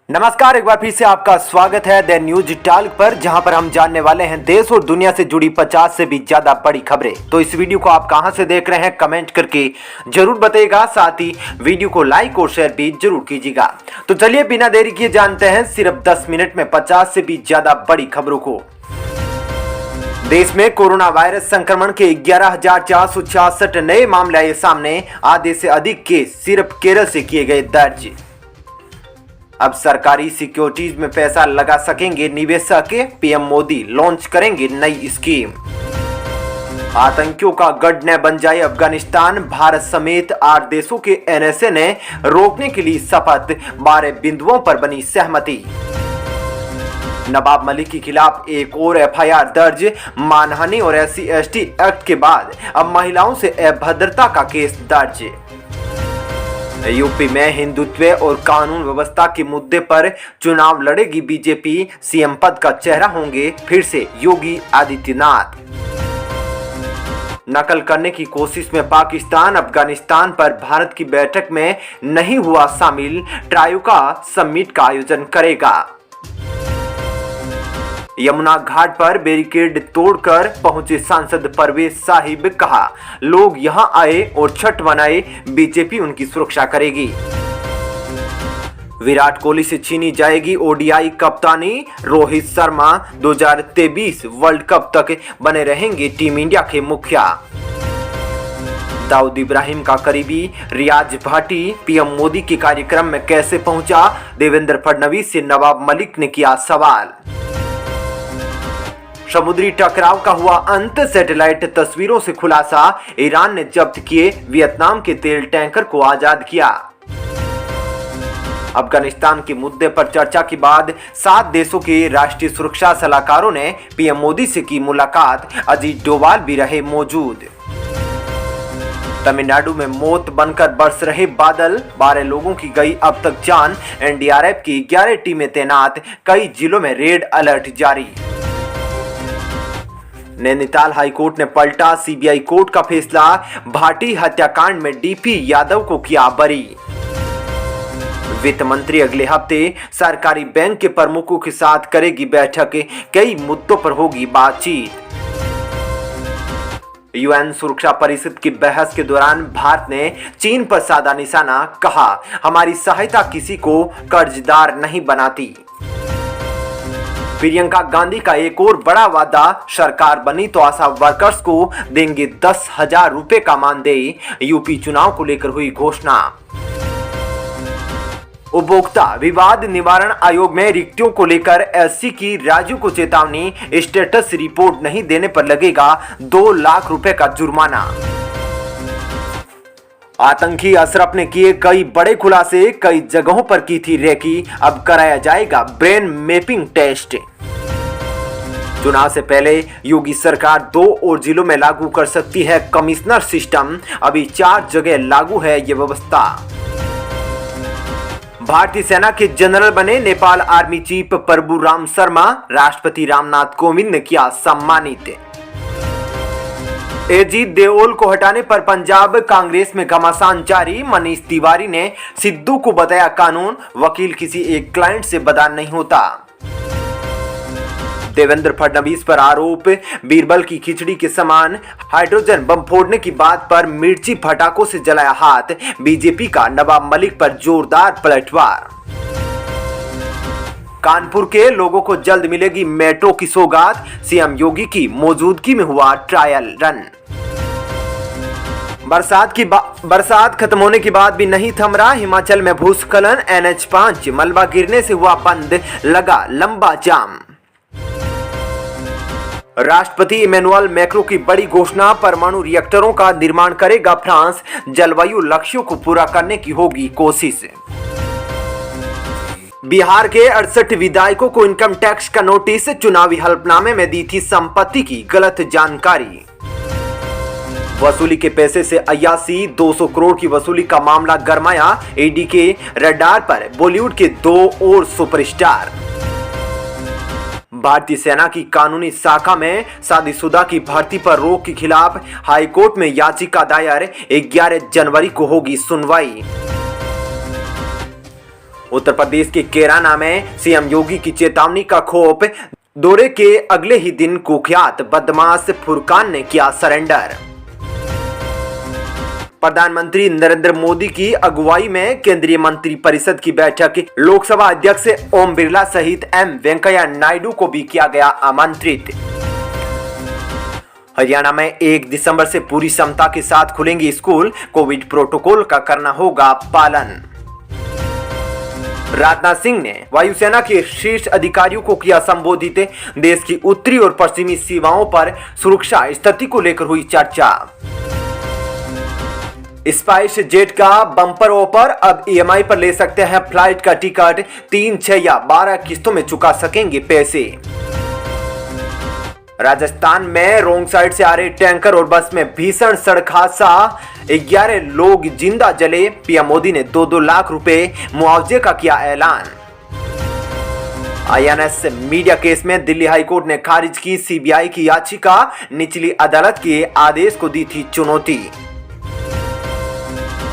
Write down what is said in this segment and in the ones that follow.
नमस्कार, एक बार फिर से आपका स्वागत है द न्यूज टॉक पर, जहां पर हम जानने वाले हैं देश और दुनिया से जुड़ी 50 से भी ज्यादा बड़ी खबरें। तो इस वीडियो को आप कहां से देख रहे हैं कमेंट करके जरूर बताइएगा। साथ ही वीडियो को लाइक और शेयर भी जरूर कीजिएगा। तो चलिए बिना देरी किए जानते हैं सिर्फ 10 मिनट में 50 से भी ज्यादा बड़ी खबरों को। देश में कोरोना वायरस संक्रमण के 11,466 नए मामले आए सामने। आधे से अधिक केस सिर्फ केरल से किए गए दर्ज। अब सरकारी सिक्योरिटीज में पैसा लगा सकेंगे निवेशक। पीएम मोदी लॉन्च करेंगे नई स्कीम। आतंकियों का गढ़ न बन जाए अफगानिस्तान। भारत समेत 8 देशों के एनएसए ने रोकने के लिए शपथ। 12 बिंदुओं पर बनी सहमति। नवाब मलिक के खिलाफ एक और एफआईआर दर्ज। मानहानि और SC/ST एक्ट के बाद अब महिलाओं से अभद्रता का केस दर्ज। यूपी में हिंदुत्व और कानून व्यवस्था के मुद्दे पर चुनाव लड़ेगी बीजेपी। सीएम पद का चेहरा होंगे फिर से योगी आदित्यनाथ। नकल करने की कोशिश में पाकिस्तान अफगानिस्तान पर भारत की बैठक में नहीं हुआ शामिल। ट्रायोका समिट का आयोजन करेगा। यमुना घाट पर बैरिकेड तोड़कर पहुंचे सांसद परवेज साहिब। कहा, लोग यहां आए और छठ मनाए, बीजेपी उनकी सुरक्षा करेगी। विराट कोहली से छीनी जाएगी ओडीआई कप्तानी। रोहित शर्मा 2023 वर्ल्ड कप तक बने रहेंगे टीम इंडिया के मुखिया। दाऊद इब्राहिम का करीबी रियाज भाटी पीएम मोदी के कार्यक्रम में कैसे पहुंचा। देवेंद्र फडणवीस से नवाब मलिक ने किया सवाल। समुद्री टकराव का हुआ अंत। सैटेलाइट तस्वीरों से खुलासा। ईरान ने जब्त किए वियतनाम के तेल टैंकर को आजाद किया। अफगानिस्तान के मुद्दे पर चर्चा के बाद 7 देशों के राष्ट्रीय सुरक्षा सलाहकारों ने पीएम मोदी से की मुलाकात। अजीत डोभाल भी रहे मौजूद। तमिलनाडु में मौत बनकर बरस रहे बादल। 12 लोगों की गई अब तक जान। एनडीआरएफ की 11 टीमें तैनात। कई जिलों में रेड अलर्ट जारी। नैनीताल हाईकोर्ट ने पलटा सीबीआई कोर्ट का फैसला। भाटी हत्याकांड में डीपी यादव को किया बरी। वित्त मंत्री अगले हफ्ते सरकारी बैंक के प्रमुखों के साथ करेगी बैठक। कई मुद्दों पर होगी बातचीत। यूएन सुरक्षा परिषद की बहस के दौरान भारत ने चीन पर साधा निशाना। कहा, हमारी सहायता किसी को कर्जदार नहीं बनाती। प्रियंका गांधी का एक और बड़ा वादा। सरकार बनी तो आशा वर्कर्स को देंगे 10,000 रुपए का मानदेय। यूपी चुनाव को लेकर हुई घोषणा। उपभोक्ता विवाद निवारण आयोग में रिक्तियों को लेकर एससी की राजू को चेतावनी। स्टेटस रिपोर्ट नहीं देने पर लगेगा 2 लाख रुपए का जुर्माना। आतंकी अशरफ ने किए कई बड़े खुलासे। कई जगहों पर की थी रेकी। अब कराया जाएगा ब्रेन मैपिंग टेस्ट। चुनाव से पहले योगी सरकार 2 और जिलों में लागू कर सकती है कमिश्नर सिस्टम। अभी 4 जगह लागू है ये व्यवस्था। भारतीय सेना के जनरल बने नेपाल आर्मी चीफ प्रभुराम शर्मा। राष्ट्रपति रामनाथ कोविंद ने किया सम्मानित। अजीत देओल को हटाने पर पंजाब कांग्रेस में घमासान जारी। मनीष तिवारी ने सिद्धू को बताया कानून। वकील किसी एक क्लाइंट से बदनाम नहीं होता। देवेंद्र फडणवीस पर आरोप बीरबल की खिचड़ी के समान। हाइड्रोजन बम फोड़ने की बात पर मिर्ची फटाकों से जलाया हाथ। बीजेपी का नवाब मलिक पर जोरदार पलटवार। कानपुर के लोगों को जल्द मिलेगी मेट्रो की सौगात। सीएम योगी की मौजूदगी में हुआ ट्रायल रन। बरसात खत्म होने के बाद भी नहीं थम रहा हिमाचल में भूस्खलन। NH5 मलबा गिरने से हुआ बंद। लगा लंबा जाम। राष्ट्रपति इमैनुअल मैक्रों की बड़ी घोषणा। परमाणु रिएक्टरों का निर्माण करेगा फ्रांस। जलवायु लक्ष्यों को पूरा करने की होगी कोशिश। बिहार के 68 विधायकों को इनकम टैक्स का नोटिस। चुनावी हलफनामे में दी थी संपत्ति की गलत जानकारी। वसूली के पैसे से अय्यासी। 200 करोड़ की वसूली का मामला गरमाया। ईडी के रडार पर बॉलीवुड के 2 और सुपरस्टार। भारतीय सेना की कानूनी शाखा में शादीशुदा की भर्ती पर रोक के खिलाफ हाईकोर्ट में याचिका दायर। 11 जनवरी को होगी सुनवाई। उत्तर प्रदेश के कैराना में सीएम योगी की चेतावनी का खौफ। दौरे के अगले ही दिन कुख्यात बदमाश फुरकान ने किया सरेंडर। प्रधानमंत्री नरेंद्र मोदी की अगुवाई में केंद्रीय मंत्रिपरिषद की बैठक। लोकसभा अध्यक्ष ओम बिरला सहित एम वेंकैया नायडू को भी किया गया आमंत्रित। हरियाणा में 1 दिसंबर से पूरी क्षमता के साथ खुलेंगे स्कूल। कोविड प्रोटोकॉल का करना होगा पालन। राजनाथ सिंह ने वायुसेना के शीर्ष अधिकारियों को किया संबोधित। देश की उत्तरी और पश्चिमी सीमाओं पर सुरक्षा स्थिति को लेकर हुई चर्चा। स्पाइस जेट का बम्पर ऑफर। अब ईएमआई पर ले सकते हैं फ्लाइट का टिकट। 3, 6 या 12 किस्तों में चुका सकेंगे पैसे। राजस्थान में रोंग साइड से आ रहे टैंकर और बस में भीषण सड़क हादसा। 11 लोग जिंदा जले। पीएम मोदी ने 2-2 लाख रुपए मुआवजे का किया ऐलान। आईएनएस मीडिया केस में दिल्ली हाईकोर्ट ने खारिज की सीबीआई की याचिका। निचली अदालत के आदेश को दी थी चुनौती।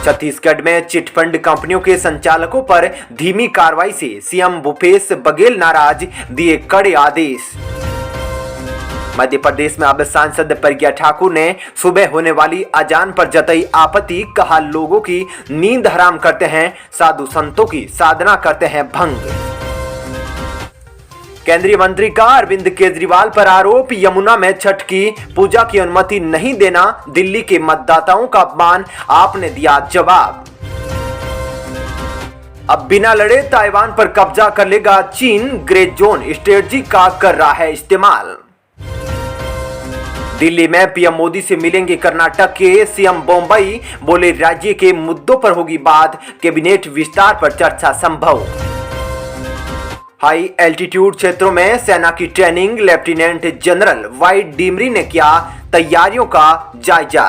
छत्तीसगढ़ में चिटफंड कंपनियों के संचालकों पर धीमी कार्रवाई से सीएम भूपेश बघेल नाराज। दिए कड़े आदेश। मध्य प्रदेश में अब सांसद प्रज्ञा ठाकुर ने सुबह होने वाली अजान पर जताई आपत्ति। कहा लोगों की नींद हराम करते हैं, साधु संतों की साधना करते हैं भंग। केंद्रीय मंत्री का अरविंद केजरीवाल पर आरोप। यमुना में छठ की पूजा की अनुमति नहीं देना दिल्ली के मतदाताओं का अपमान। आपने दिया जवाब। अब बिना लड़े ताइवान पर कब्जा कर लेगा चीन। ग्रे जोन स्ट्रेटजी का कर रहा है इस्तेमाल। दिल्ली में पीएम मोदी से मिलेंगे कर्नाटक के सीएम। बम्बई बोले राज्य के मुद्दों पर होगी बात। कैबिनेट विस्तार पर चर्चा संभव। हाई एल्टीट्यूड क्षेत्रों में सेना की training. Lieutenant general Y Dimri ने किया तैयारियों का जायजा।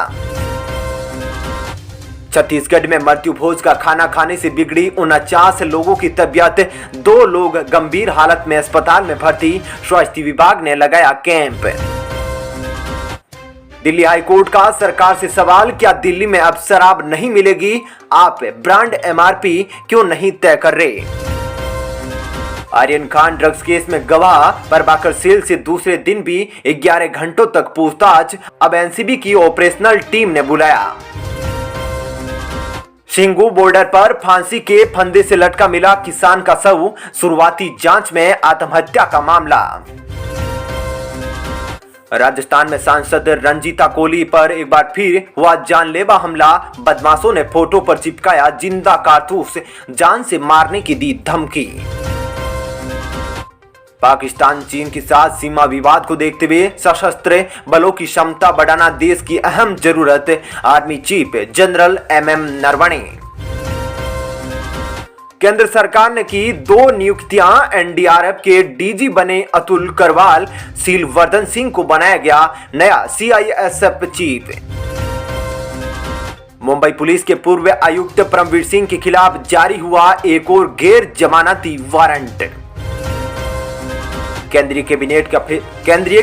छत्तीसगढ़ में मृत्यु भोज का खाना खाने से बिगड़ी 49 लोगों की तबीयत। 2 लोग गंभीर हालत में अस्पताल में भर्ती। स्वास्थ्य विभाग ने लगाया कैंप। दिल्ली हाईकोर्ट का सरकार से सवाल। क्या दिल्ली में अब शराब नहीं मिलेगी? आप ब्रांड एमआरपी क्यों नहीं तय कर रहे? आर्यन खान ड्रग्स केस में गवाह। प्रभाकर सेल से दूसरे दिन भी 11 घंटों तक पूछताछ। अब एनसीबी की ऑपरेशनल टीम ने बुलाया। सिंगू बॉर्डर पर फांसी के फंदे से लटका मिला किसान का शव। शुरुआती जांच में आत्महत्या का मामला। राजस्थान में सांसद रंजीता कोहली पर एक बार फिर हुआ जानलेवा हमला। बदमाशों ने फोटो पर चिपकाया जिंदा कारतूस। जान से मारने की दी धमकी। पाकिस्तान चीन के साथ सीमा विवाद को देखते हुए सशस्त्र बलों की क्षमता बढ़ाना देश की अहम जरूरत। Army chief general MM Naravane. केंद्र सरकार ने की 2 नियुक्तियां। एनडीआरएफ के डीजी बने अतुल करवाल। सीलवर्धन सिंह को बनाया गया नया सीआईएसएफ चीफ। मुंबई पुलिस के पूर्व आयुक्त परमवीर सिंह के खिलाफ जारी हुआ एक और गैर जमानती वारंट। केंद्रीय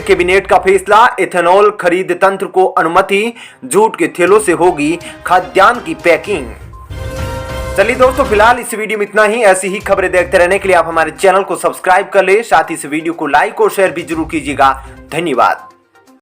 कैबिनेट का फैसला। इथेनॉल खरीद तंत्र को अनुमति। जूट के थैलों से होगी खाद्यान्न की पैकिंग। चलिए दोस्तों, फिलहाल इस वीडियो में इतना ही। ऐसी ही खबरें देखते रहने के लिए आप हमारे चैनल को सब्सक्राइब कर ले। साथ ही इस वीडियो को लाइक और शेयर भी जरूर कीजिएगा। धन्यवाद।